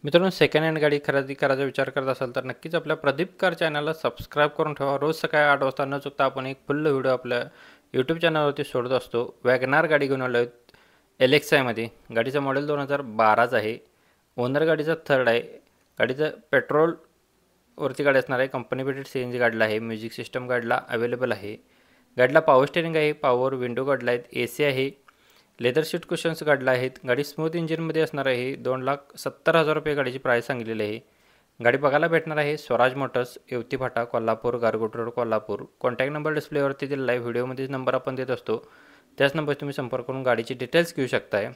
मित्रांनो, second hand गाडी खरेदी करायचा विचार करत असाल तर नक्कीच आपल्या प्रदीप कार चॅनलला सबस्क्राईब करून ठेवा. रोज सकाळी 8 वाजता न चुकता आपण एक फुल व्हिडिओ आपल्या यूट्यूब चॅनलवरती सोडत असतो. वॅगनार गाडी घेऊन आलो आहेत LXI गाडीचं मॉडेल 2012च आहे. ओनर गाडीचा थर्ड आहे. गाडीचं पेट्रोलवरती गाडी असणार आहे. कंपनी फिटेड CNG गाडीला आहे. म्युझिक सिस्टम गाडीला अवेलेबल आहे. गाडीला पॉवर स्टेरिंग आहे. पॉवर विंडो गाडीला आहेत. AC आहे. लेदर सीट कुशन्स गाडीला आहेत. गाडी स्मूथ इंजिनमध्ये असणार आहे. 2,70,000 रुपये गाडीची प्राईस सांगितलेली आहे. गाडी बघायला भेटणार आहे Swaraj motors, Yevati Phata, Kolhapur, Gargoti road, Kolhapur. Contact number डिस्प्लेवरती दिलेला आहे. व्हिडिओमध्ये नंबर आपण देत असतो. त्याच नंबर तुम्ही संपर्क करून गाडीची डिटेल्स घेऊ शकताय.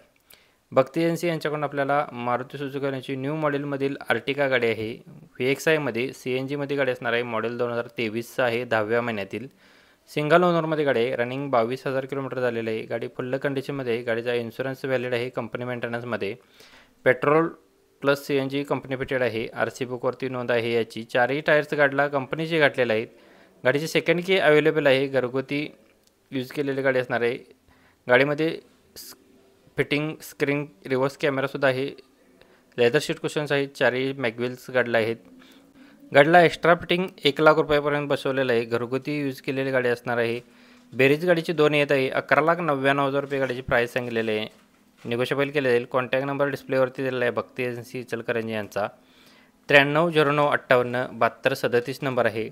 भक्ती एजन्सी यांच्याकडून आपल्याला मारुती सुझुकी यांची न्यू मॉडेलमधील आर्टिका गाडी आहे. VXIमध्ये CNGमध्ये गाडी असणार आहे. मॉडेल 2023चं आहे. 10व्या महिन्यातील सिंगल ओनरमध्ये गाडी आहे. रनिंग 22,000 किलोमीटर झालेलं आहे. गाडी फुल्ल कंडिशनमध्ये आहे. गाडीचा इन्शुरन्स व्हॅलिड आहे. कंपनी मेंटेनन्समध्ये. Petrol plus CNG company fitted आहे. RC बुकवरती नोंद आहे याची. चारही टायर्स गाडीला कंपनीचे घातलेले आहेत. गाडीची सेकंड की अवेलेबल आहे. घरगुती यूज केलेली गाडी असणार आहे. गाडीमध्ये फिटिंग स्क्रीन रिव्हर्स कॅमेरासुद्धा आहे. लेदर सीट कुशन्स आहेत. चारही मॅगविल्स गाडीला आहेत. गाडीला एक्स्ट्रा फिटिंग 1,00,000 रुपयापर्यंत बसवलेलं आहे. घरगुती यूज केलेली गाडी असणार आहे. बेरीज गाडीची 2 येत आहे. 11,99,000 रुपये गाडीची प्राईस सांगितलेली आहे. निगोशिएबल केले जाईल. कॉन्टॅक्ट नंबर डिस्प्लेवरती दिलेला आहे. भक्ती एजन्सी इचलकरंजी यांचा 930958 7237 नंबर आहे.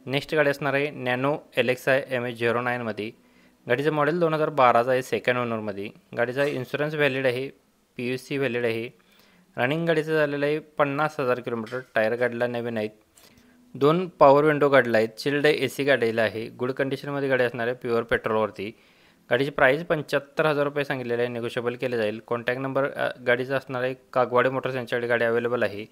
नेक्स्ट गाडी असणार आहे नॅनो LXI MS09मध्ये. गाडीचं मॉडेल 2012चा आहे. सेकंड ओनरमध्ये. गाडीचा इन्शुरन्स व्हॅलिड आहे. PUC व्हॅलिड आहे. रनिंग गाडीचं झालेलं आहे 50,000 किलोमीटर. टायर गाडीला नवीन आहेत. 2 पॉवर विंडो गाडीला आहेत. चिल्ड AC गाडीला आहे. गुड कंडिशनमध्ये गाडी असणार आहे. प्युअर पेट्रोलवरती. गाडीची प्राईस 75,000 रुपये सांगितलेली आहे. निगोशिएबल केले जाईल. कॉन्टॅक्ट नंबर गाडीचा असणार आहे. कागवाडे मोटर्स यांच्याकडे गाडी अवेलेबल आहे.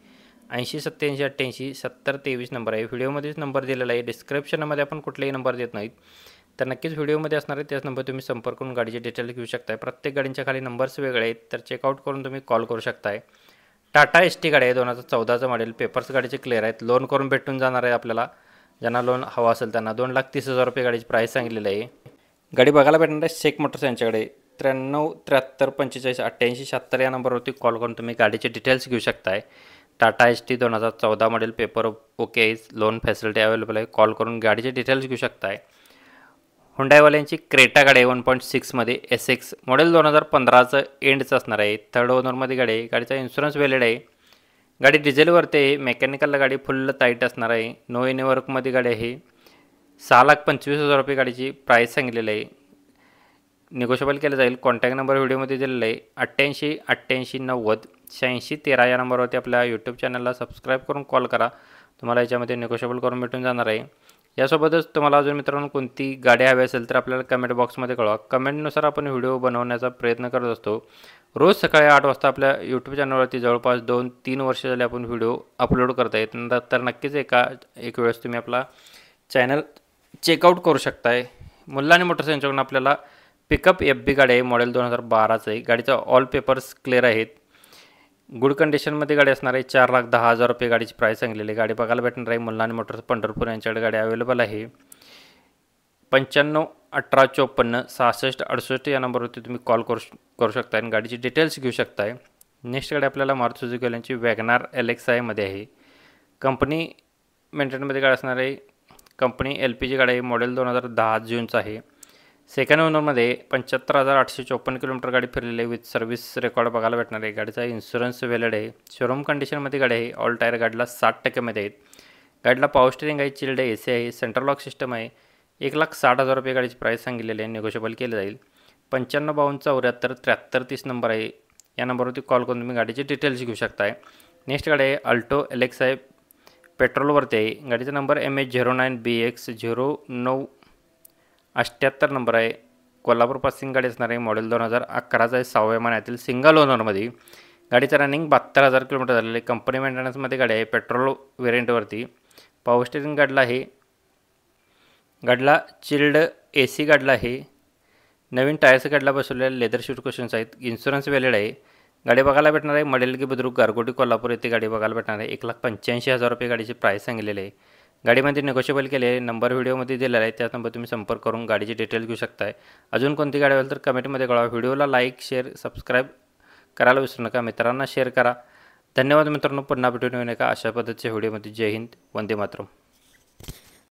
8087887023 नंबर आहे. व्हिडिओमध्येच नंबर दिलेला आहे. डिस्क्रिप्शनमध्ये आपण कुठलेही नंबर देत नाहीत. तर नक्कीच व्हिडिओमध्ये असणार आहे त्याच नंबर तुम्ही संपर्क करून गाडीचे डिटेल घेऊ शकताय. प्रत्येक गाडींच्या खाली नंबर्स वेगळे आहेत. तर चेकआउट करून तुम्ही कॉल करू शकताय. टाटा ST गाडी आहे. 2014चं मॉडेल. पेपर्स गाडीचे क्लिअर आहेत. लोन करून भेटून जाणार आहे आपल्याला. ज्यांना लोन हवा असेल त्यांना 2,30,000 रुपये गाडीची प्राईस सांगितलेली आहे. गाडी बघायला भेटणार आहे शेख मोटर्स यांच्याकडे. 93 73 45 88 76 या नंबरवरती कॉल करून तुम्ही गाडीचे डिटेल्स घेऊ शकताय. Tata ST 2014 model. Paper okay आहे. लोन फॅसिलिटी अवेलेबल आहे. कॉल करून गाडीचे डिटेल्स घेऊ शकताय. हुंडाईवाल्यांची क्रेटा गाडी आहे 1.6मध्ये SX. मॉडेल 2015चं एंडचं असणार आहे. थर्ड ओनरमध्ये गाडी आहे. गाडीचा इन्शुरन्स व्हॅलिड आहे. गाडी डिझेलवरती आहे. मेकॅनिकलला गाडी फुल्ल टाईट असणार आहे. नो एनी वर्कमध्ये गाडी आहे. 6,25,000 रुपये गाडीची प्राईस सांगितलेली आहे. निगोशिएबल केलं जाईल. कॉन्टॅक्ट नंबर व्हिडिओमध्ये दिलेला आहे. 88 88 90 86 13 या नंबरवरती आपल्या यूट्यूब चॅनलला सबस्क्राईब करून कॉल करा. तुम्हाला याच्यामध्ये निगोशिएबल करून भेटून जाणार आहे. यासोबतच तुम्हाला अजून मित्रांनो कोणती गाडी हवी असेल तर आपल्याला कमेंट बॉक्समध्ये कळवा. कमेंटनुसार आपण व्हिडिओ बनवण्याचा प्रयत्न करत असतो. रोज सकाळी 8 वाजता आपल्या यूट्यूब चॅनलवरती जवळपास 2-3 वर्ष झाले आपण व्हिडिओ अपलोड करत आहेत. तर नक्कीच एक वेळेस तुम्ही आपला चॅनल चेकआउट करू शकताय. मुल्लानी मोटर्स यांच्याकडून आपल्याला पिकअप FB गाडी आहे. मॉडेल 2012चं आहे. गाडीचा ऑल पेपर्स क्लिअर आहेत. गुड कंडिशनमध्ये गाडी असणार आहे. 4,10,000 रुपये गाडीची प्राईस सांगलेली आहे. गाडी बघायला भेटणार आहे मुल्लानी मोटर्स पंढरपूर यांच्याकडे गाडी अवेलेबल आहे. 95 18 54 66 68 या नंबरवरती तुम्ही कॉल करू शकता आणि गाडीची डिटेल्स घेऊ शकताय. नेक्स्ट गाडी आपल्याला मारुती सुझुकी यांची वॅगनार LXIमध्ये आहे. कंपनी मेंटेनमध्ये गाडी असणार आहे. कंपनी LPG गाडी आहे. मॉडेल 2010 जूनचं आहे. सेकंड ओनरमध्ये 75,854 किलोमीटर गाडी फिरलेली आहे. विथ सर्व्हिस रेकॉर्ड बघायला भेटणार आहे. गाडीचा इन्शुरन्स व्हॅलिड आहे. शोरूम कंडिशनमध्ये गाडी आहे. ऑल टायर गाडीला 60% आहेत. गाडीला पॉवर स्टेरिंग आहे. चिल्ड AC आहे. सेंट्रल लॉक सिस्टम आहे. 1,60,000 रुपये गाडीची प्राईस सांगितलेली आहे. निगोशिएबल केलं जाईल. 95 52 74 73 30 नंबर आहे. या नंबरवरती कॉल करून तुम्ही गाडीचे डिटेल्स घेऊ शकताय. नेक्स्ट गाडी आहे अल्टो LXI पेट्रोलवरती आहे. गाडीचा नंबर MH09BX 0978 नंबर आहे. कोल्हापूर पासिंग गाडी असणार आहे. मॉडेल 2011चा आहे. 6व्या महिन्यातील सिंगल ओनरमध्ये. गाडीचं रनिंग 72,000 किलोमीटर झालेलं आहे. कंपनी मेंटेनन्समध्ये गाडी आहे. पेट्रोल व्हेरियंटवरती. पॉवर स्टेरिंग गाडीला आहे. गाडीला चिल्ड AC गाडीला आहे. नवीन टायर्स गाडीला बसवलेले लेदर सीट कुशन्स आहेत. इन्शुरन्स व्हॅलिड आहे. गाडी बघायला भेटणार आहे मडेल की बुद्रुक गारगोटी कोल्हापूर येथे गाडी बघायला भेटणार आहे. 1,85,000 रुपये गाडीची प्राईस सांगितलेली आहे. गाडीमध्ये निगोशिएबल केले आहे. नंबर व्हिडिओमध्ये दिलेला आहे. त्याच नंबर तुम्ही संपर्क करून गाडीचे डिटेल्स घेऊ शकताय. अजून कोणती गाडी असेल तर कमेंटमध्ये कळवा. व्हिडिओला लाईक शेअर सबस्क्राईब करायला विसरू नका. मित्रांना शेअर करा. धन्यवाद मित्रांनो. पुन्हा भेटून येऊ नका अशा पद्धतीच्या व्हिडिओमध्ये. जय हिंद, वंदे मातरम.